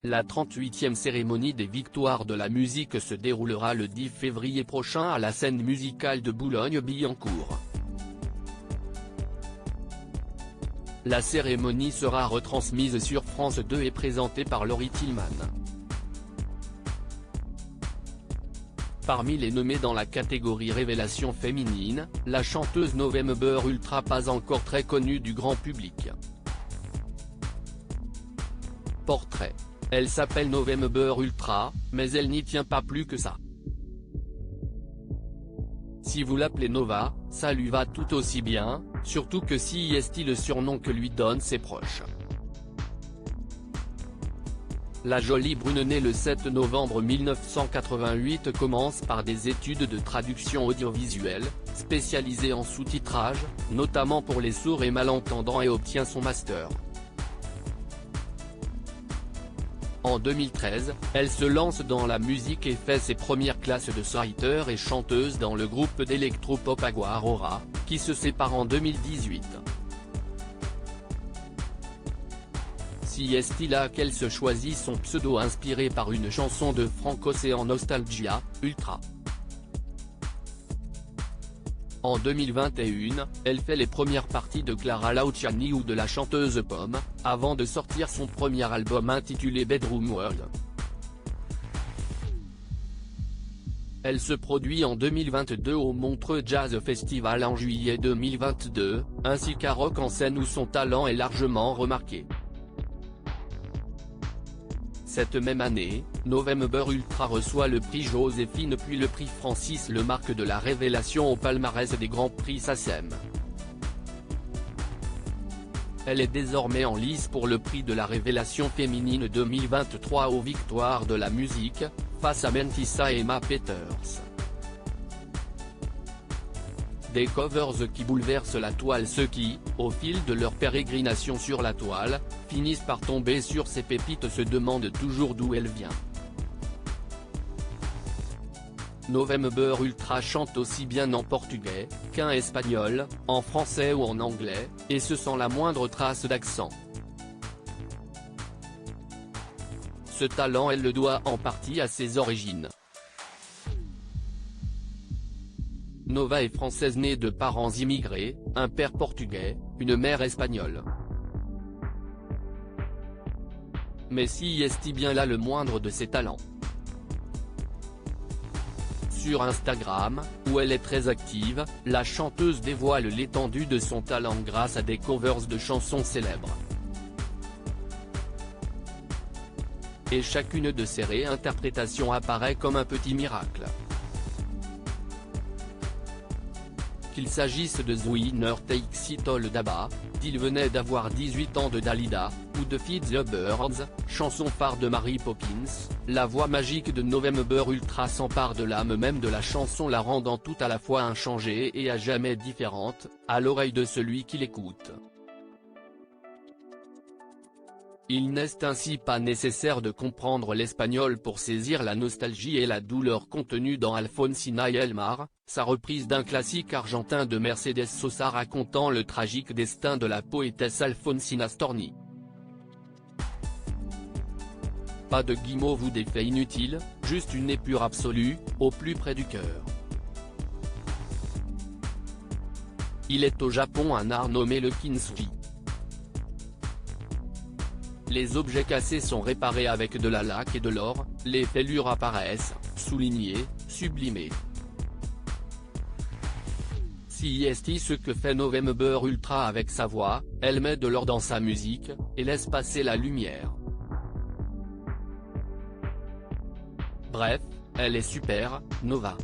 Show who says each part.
Speaker 1: La 38e cérémonie des Victoires de la musique se déroulera le 10 février prochain à la scène musicale de Boulogne-Billancourt. La cérémonie sera retransmise sur France 2 et présentée par Laurie Tillman. Parmi les nommés dans la catégorie Révélation féminine, la chanteuse November Ultra, pas encore très connue du grand public. Portrait. Elle s'appelle November Ultra, mais elle n'y tient pas plus que ça. Si vous l'appelez Nova, ça lui va tout aussi bien, surtout que si est le surnom que lui donnent ses proches. La jolie brune née le 7 novembre 1988 commence par des études de traduction audiovisuelle, spécialisée en sous-titrage, notamment pour les sourds et malentendants, et obtient son master. En 2013, elle se lance dans la musique et fait ses premières classes de songwriter et chanteuse dans le groupe d'électropop Agua Aurora, qui se sépare en 2018. Si est là qu'elle se choisit son pseudo inspiré par une chanson de Frank Ocean, Nostalgia, Ultra. En 2021, elle fait les premières parties de Clara Luciani ou de la chanteuse Pomme, avant de sortir son premier album intitulé Bedroom World. Elle se produit en 2022 au Montreux Jazz Festival en juillet 2022, ainsi qu'à Rock en Seine où son talent est largement remarqué. Cette même année, November Ultra reçoit le prix Joséphine puis le prix Francis Le Marque de la Révélation au palmarès des Grands Prix SACEM. Elle est désormais en lice pour le prix de la Révélation féminine 2023 aux Victoires de la musique, face à Mentissa et Emma Peters. Des covers qui bouleversent la toile, ceux qui, au fil de leur pérégrination sur la toile, finissent par tomber sur ces pépites se demandent toujours d'où elle vient. November Ultra chante aussi bien en portugais, qu'en espagnol, en français ou en anglais, et ce sans la moindre trace d'accent. Ce talent elle le doit en partie à ses origines. Nova est française née de parents immigrés, un père portugais, une mère espagnole. Mais si est bien là le moindre de ses talents. Sur Instagram, où elle est très active, la chanteuse dévoile l'étendue de son talent grâce à des covers de chansons célèbres. Et chacune de ces réinterprétations apparaît comme un petit miracle. Qu'il s'agisse de The Winner Takes It All d'ABBA, d'Il venait d'avoir 18 ans de Dalida, ou de Feed the Birds, chanson phare de Mary Poppins, la voix magique de November Ultra s'empare de l'âme même de la chanson, la rendant tout à la fois inchangée et à jamais différente, à l'oreille de celui qui l'écoute. Il n'est ainsi pas nécessaire de comprendre l'espagnol pour saisir la nostalgie et la douleur contenue dans Alfonsina y el Mar, sa reprise d'un classique argentin de Mercedes Sosa racontant le tragique destin de la poétesse Alfonsina Storni. Pas de guimauve ou d'effet inutile, juste une épure absolue, au plus près du cœur. Il est au Japon un art nommé le kintsugi. Les objets cassés sont réparés avec de la laque et de l'or, les fêlures apparaissent, soulignées, sublimées. Si est ce que fait November Ultra avec sa voix, elle met de l'or dans sa musique, et laisse passer la lumière. Bref, elle est super, Nova.